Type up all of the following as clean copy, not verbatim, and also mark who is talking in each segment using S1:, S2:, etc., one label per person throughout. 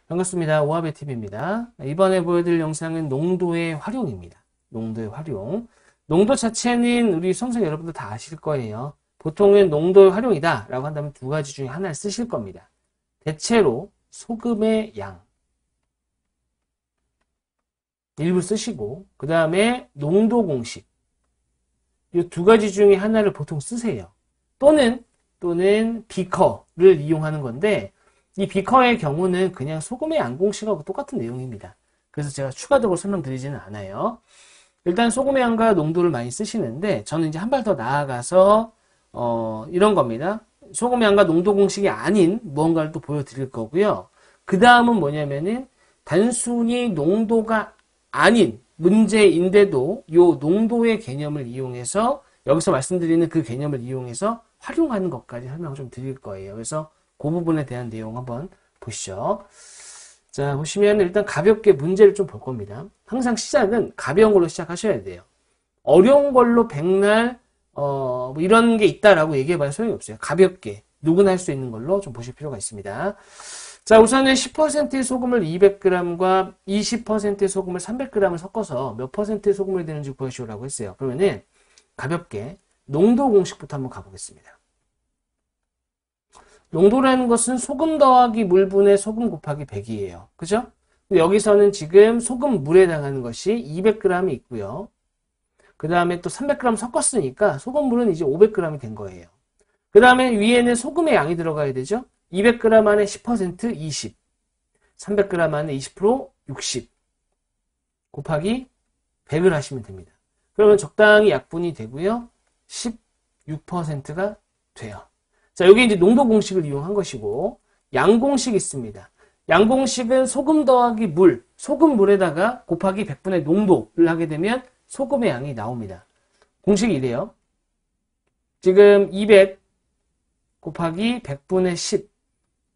S1: 반갑습니다. 오하베 TV입니다. 이번에 보여드릴 영상은 농도의 활용입니다. 농도의 활용. 농도 자체는 우리 수험생 여러분들 다 아실 거예요. 보통은 농도의 활용이다 라고 한다면 두 가지 중에 하나를 쓰실 겁니다. 대체로 소금의 양. 일부 쓰시고, 그 다음에 농도 공식. 이 두 가지 중에 하나를 보통 쓰세요. 또는 비커를 이용하는 건데, 이 비커의 경우는 그냥 소금의 양 공식하고 똑같은 내용입니다. 그래서 제가 추가적으로 설명드리지는 않아요. 일단 소금의 양과 농도를 많이 쓰시는데, 저는 이제 한 발 더 나아가서 이런 겁니다. 소금의 양과 농도 공식이 아닌 무언가를 또 보여드릴 거고요. 그 다음은 뭐냐면은 단순히 농도가 아닌 문제인데도 이 농도의 개념을 이용해서 여기서 말씀드리는 그 개념을 이용해서 활용하는 것까지 설명을 좀 드릴 거예요. 그래서 그 부분에 대한 내용 한번 보시죠. 자, 보시면 일단 가볍게 문제를 좀 볼 겁니다. 항상 시작은 가벼운 걸로 시작하셔야 돼요. 어려운 걸로 백날 뭐 이런 게 있다라고 얘기해봐야 소용이 없어요. 가볍게 누구나 할 수 있는 걸로 좀 보실 필요가 있습니다. 자, 우선은 10%의 소금을 200g과 20%의 소금을 300g을 섞어서 몇 %의 소금을 되는지 구하시오라고 했어요. 그러면은 가볍게 농도 공식부터 한번 가보겠습니다. 농도라는 것은 소금 더하기 물분의 소금 곱하기 100이에요. 그죠? 여기서는 지금 소금 물에 해당하는 것이 200g이 있고요. 그 다음에 또 300g 섞었으니까 소금물은 이제 500g이 된 거예요. 그 다음에 위에는 소금의 양이 들어가야 되죠? 200g 안에 10% 20, 300g 안에 20% 60 곱하기 100을 하시면 됩니다. 그러면 적당히 약분이 되고요. 16%가 돼요. 자, 여기 이제 농도 공식을 이용한 것이고, 양 공식이 있습니다. 양 공식은 소금 더하기 물, 소금물에다가 곱하기 100분의 농도를 하게 되면 소금의 양이 나옵니다. 공식이 이래요. 지금 200 곱하기 100분의 10.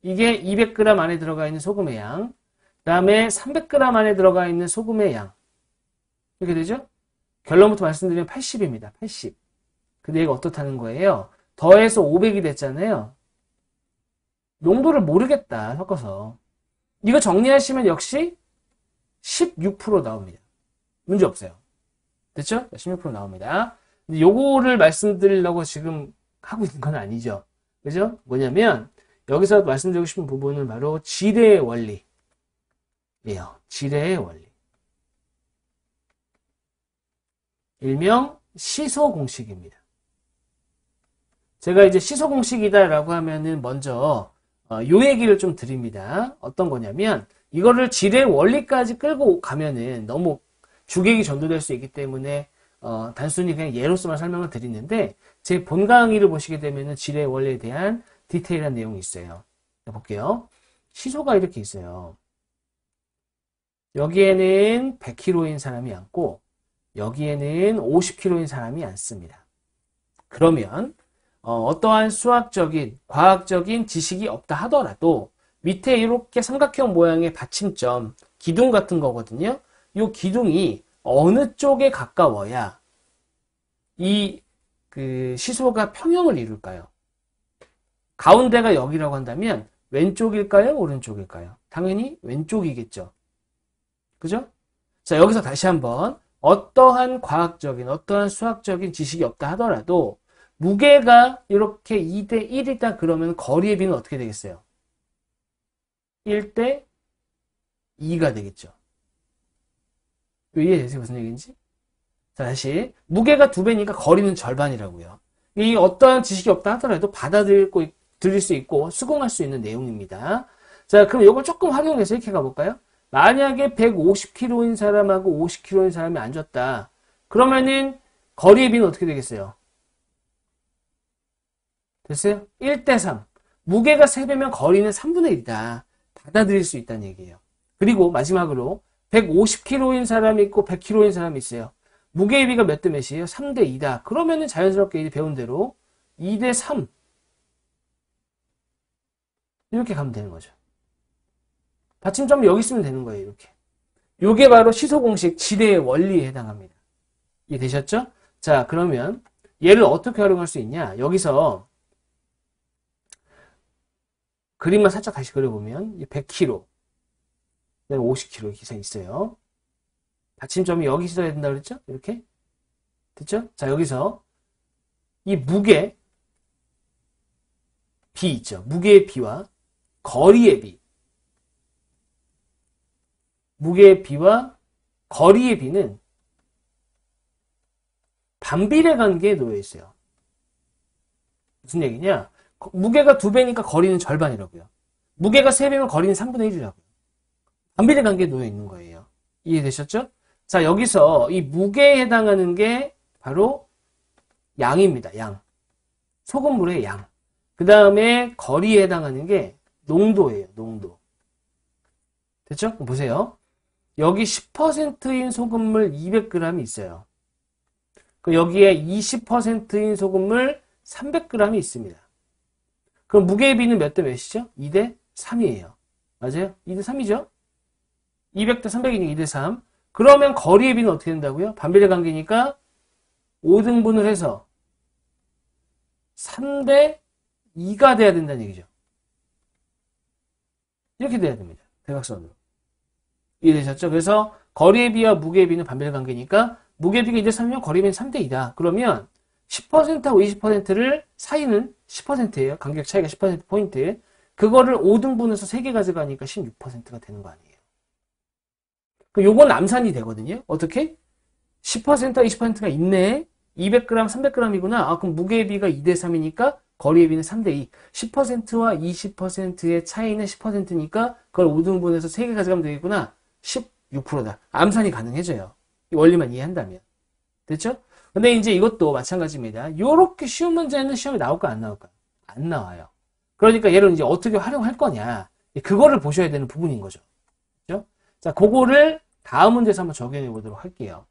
S1: 이게 200g 안에 들어가 있는 소금의 양. 그 다음에 300g 안에 들어가 있는 소금의 양. 이렇게 되죠? 결론부터 말씀드리면 80입니다. 80. 근데 얘가 어떻다는 거예요? 더해서 500이 됐잖아요. 농도를 모르겠다, 섞어서. 이거 정리하시면 역시 16% 나옵니다. 문제 없어요. 됐죠? 16% 나옵니다. 근데 요거를 말씀드리려고 지금 하고 있는 건 아니죠. 그죠? 뭐냐면, 여기서 말씀드리고 싶은 부분은 바로 지뢰의 원리예요. 지뢰의 원리. 일명 시소 공식입니다. 제가 이제 시소 공식이다라고 하면은 먼저 요 얘기를 좀 드립니다. 어떤 거냐면 이거를 지뢰 원리까지 끌고 가면은 너무 주객이 전도될 수 있기 때문에 단순히 그냥 예로서만 설명을 드리는데 제 본 강의를 보시게 되면은 지뢰 원리에 대한 디테일한 내용이 있어요. 자, 볼게요. 시소가 이렇게 있어요. 여기에는 100kg인 사람이 앉고 여기에는 50kg인 사람이 앉습니다. 그러면 어떠한 수학적인, 과학적인 지식이 없다 하더라도 밑에 이렇게 삼각형 모양의 받침점, 기둥 같은 거거든요. 이 기둥이 어느 쪽에 가까워야 이 시소가 평형을 이룰까요? 가운데가 여기라고 한다면 왼쪽일까요? 오른쪽일까요? 당연히 왼쪽이겠죠. 그죠? 자, 여기서 다시 한번 어떠한 과학적인, 어떠한 수학적인 지식이 없다 하더라도 무게가 이렇게 2대 1이다 그러면 거리의 비는 어떻게 되겠어요? 1대 2가 되겠죠. 이해되세요? 무슨 얘기인지? 자, 다시. 무게가 2배니까 거리는 절반이라고요. 이 어떠한 지식이 없다 하더라도 받아들일 수 있고 수긍할 수 있는 내용입니다. 자, 그럼 이걸 조금 활용해서 이렇게 가볼까요? 만약에 150kg인 사람하고 50kg인 사람이 앉았다. 그러면은 거리의 비는 어떻게 되겠어요? 됐어요? 1대 3. 무게가 3배면 거리는 3분의 1이다. 받아들일 수 있다는 얘기예요. 그리고 마지막으로 150kg인 사람이 있고 100kg인 사람이 있어요. 무게의 비가 몇 대 몇이에요? 3대 2다. 그러면은 자연스럽게 이제 배운 대로 2대 3. 이렇게 가면 되는 거죠. 받침점 여기 있으면 되는 거예요. 이렇게. 요게 바로 시소공식 지뢰의 원리에 해당합니다. 이해되셨죠? 자, 그러면 얘를 어떻게 활용할 수 있냐? 여기서 그림만 살짝 다시 그려보면 100kg 그다음에 50kg 이상 있어요. 받침점이 여기 있어야 된다 그랬죠? 이렇게. 됐죠? 자, 여기서 이 무게 비 있죠. 무게의 비와 거리의 비. 무게의 비와 거리의 비는 반비례 관계에 놓여 있어요. 무슨 얘기냐? 무게가 2배니까 거리는 절반이라고요. 무게가 3배면 거리는 3분의 1이라고요. 반비례 관계에 놓여 있는 거예요. 이해되셨죠? 자, 여기서 이 무게에 해당하는 게 바로 양입니다. 양. 소금물의 양. 그 다음에 거리에 해당하는 게 농도예요. 농도. 됐죠? 보세요. 여기 10%인 소금물 200g이 있어요. 여기에 20%인 소금물 300g이 있습니다. 그럼 무게의 비는 몇 대 몇이죠? 2대 3이에요. 맞아요? 2대 3이죠? 200대 300이니까 2대 3. 그러면 거리의 비는 어떻게 된다고요? 반비례 관계니까 5등분을 해서 3대 2가 돼야 된다는 얘기죠. 이렇게 돼야 됩니다. 대각선으로. 이해되셨죠? 그래서 거리의 비와 무게의 비는 반비례 관계니까 무게의 비가 2대 3이면 거리의 비는 3대 2다. 그러면 10%하고 20%를 사이는 10%예요. 간격 차이가 10%포인트. 그거를 5등분해서 3개 가져가니까 16%가 되는 거 아니에요. 요건 암산이 되거든요. 어떻게? 10%와 20%가 있네. 200g, 300g이구나. 아, 그럼 무게의 비가 2대 3이니까 거리의 비는 3대 2. 10%와 20%의 차이는 10%니까 그걸 5등분해서 3개 가져가면 되겠구나. 16%다. 암산이 가능해져요. 이 원리만 이해한다면. 됐죠? 근데 이제 이것도 마찬가지입니다. 요렇게 쉬운 문제는 시험에 나올까 안 나올까? 안 나와요. 그러니까 얘를 이제 어떻게 활용할 거냐. 그거를 보셔야 되는 부분인 거죠. 그죠? 자, 그거를 다음 문제에서 한번 적용해 보도록 할게요.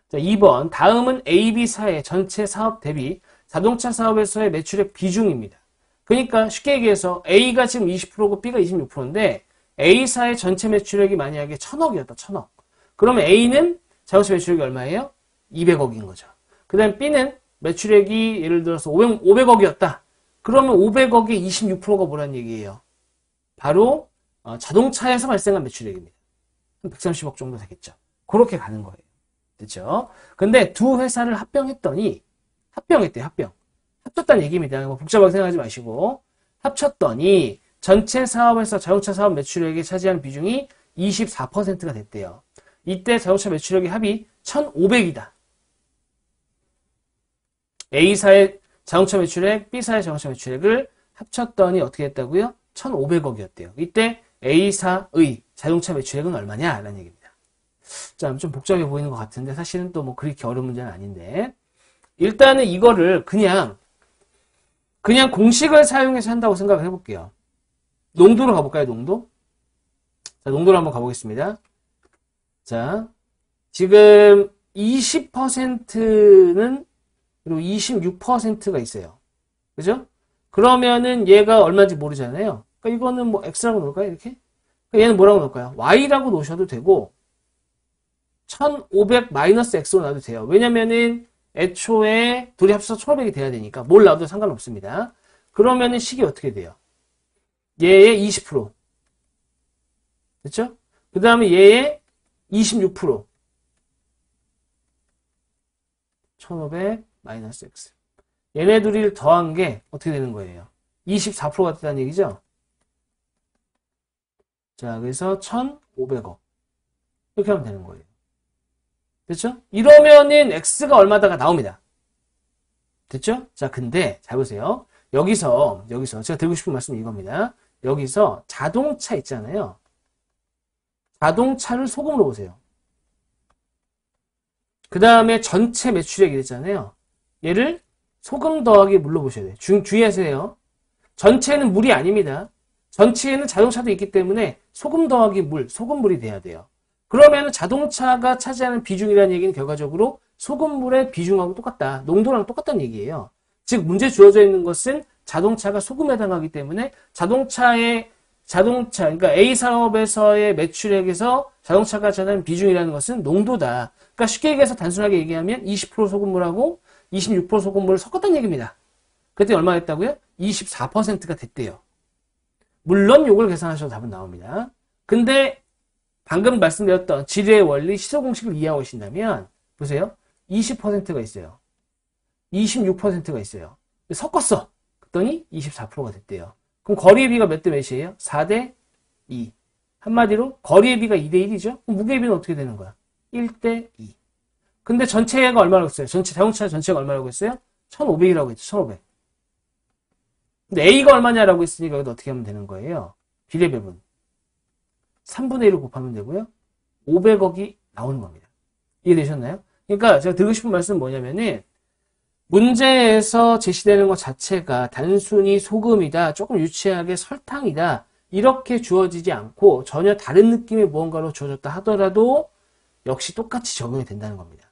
S1: 자, 2번. 다음은 AB사의 전체 사업 대비 자동차 사업에서의 매출액 비중입니다. 그러니까 쉽게 얘기해서 A가 지금 20%고 B가 26%인데 A사의 전체 매출액이 만약에 1000억이었다. 1000억. 그러면 A는 자동차 매출액이 얼마예요? 200억인 거죠. 그 다음에 B는 매출액이 예를 들어서 500억이었다. 그러면 500억의 26%가 뭐란 얘기예요? 바로 자동차에서 발생한 매출액입니다. 130억 정도 되겠죠. 그렇게 가는 거예요. 됐죠? 근데 두 회사를 합병했더니 합병했대요. 합쳤다는 얘기입니다. 뭐 복잡하게 생각하지 마시고 합쳤더니 전체 사업에서 자동차 사업 매출액이 차지하는 비중이 24%가 됐대요. 이때 자동차 매출액의 합이 1,500이다. A사의 자동차 매출액, B사의 자동차 매출액을 합쳤더니 어떻게 됐다고요? 1,500억이었대요. 이때 A사의 자동차 매출액은 얼마냐? 라는 얘기입니다. 자, 좀 복잡해 보이는 것 같은데 사실은 또 뭐 그렇게 어려운 문제는 아닌데 일단은 이거를 그냥 공식을 사용해서 한다고 생각을 해볼게요. 농도로 가볼까요? 농도? 자, 농도로 한번 가보겠습니다. 자, 지금 20%는 그리고 26%가 있어요. 그죠? 그러면은 얘가 얼마인지 모르잖아요. 그러니까 이거는 뭐 X라고 놓을까요? 이렇게? 그러니까 얘는 뭐라고 놓을까요? Y라고 놓으셔도 되고 1500 마이너스 X로 놔도 돼요. 왜냐면은 애초에 둘이 합쳐서 1500이 돼야 되니까 뭘 놔도 상관없습니다. 그러면은 식이 어떻게 돼요? 얘의 20%. 됐죠? 그 다음에 얘의 26%. 1500 마이너스 X. 얘네 둘이를 더한 게 어떻게 되는 거예요? 24%가 됐다는 얘기죠? 자, 그래서 1,500억. 이렇게 하면 되는 거예요. 됐죠? 이러면은 X가 얼마다가 나옵니다. 됐죠? 자, 근데 잘 보세요. 여기서 제가 드리고 싶은 말씀은 이겁니다. 여기서 자동차 있잖아요. 자동차를 소금으로 보세요. 그 다음에 전체 매출액이 있잖아요. 얘를 소금 더하기 물로 보셔야 돼요. 주의하세요. 전체는 물이 아닙니다. 전체에는 자동차도 있기 때문에 소금 더하기 물, 소금물이 돼야 돼요. 그러면 자동차가 차지하는 비중이라는 얘기는 결과적으로 소금물의 비중하고 똑같다. 농도랑 똑같다는 얘기예요. 즉 문제 주어져 있는 것은 자동차가 소금에 해당하기 때문에 그러니까 A 사업에서의 매출액에서 자동차가 차지하는 비중이라는 것은 농도다. 그러니까 쉽게 얘기해서 단순하게 얘기하면 20% 소금물하고 26% 소금물을 섞었다는 얘기입니다. 그때 얼마 됐다고요? 24%가 됐대요. 물론 요걸 계산하셔도 답은 나옵니다. 근데 방금 말씀드렸던 지뢰의 원리 시소 공식을 이해하고 계신다면 보세요. 20%가 있어요. 26%가 있어요. 섞었어. 그랬더니 24%가 됐대요. 그럼 거리의 비가 몇 대 몇이에요? 4대 2. 한마디로 거리의 비가 2대 1이죠? 그럼 무게의 비는 어떻게 되는 거야? 1대 2. 근데 전체가 얼마라고 했어요? 자동차 전체가 얼마라고 했어요? 1500이라고 했죠. 1500. 근데 A가 얼마냐라고 했으니까 이것도 어떻게 하면 되는 거예요? 비례 배분. 3분의 1을 곱하면 되고요. 500억이 나오는 겁니다. 이해되셨나요? 그러니까 제가 드리고 싶은 말씀은 뭐냐면은 문제에서 제시되는 것 자체가 단순히 소금이다, 조금 유치하게 설탕이다 이렇게 주어지지 않고 전혀 다른 느낌의 무언가로 주어졌다 하더라도 역시 똑같이 적용이 된다는 겁니다.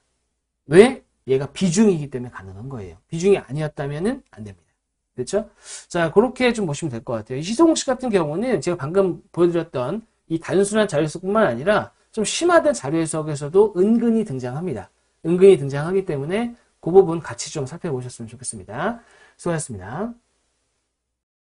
S1: 왜? 얘가 비중이기 때문에 가능한 거예요. 비중이 아니었다면 안 됩니다. 그렇죠? 자, 그렇게 좀 보시면 될 것 같아요. 이 시소공식 같은 경우는 제가 방금 보여드렸던 이 단순한 자료 해석뿐만 아니라 좀 심화된 자료 해석에서도 은근히 등장합니다. 은근히 등장하기 때문에 그 부분 같이 좀 살펴보셨으면 좋겠습니다. 수고하셨습니다.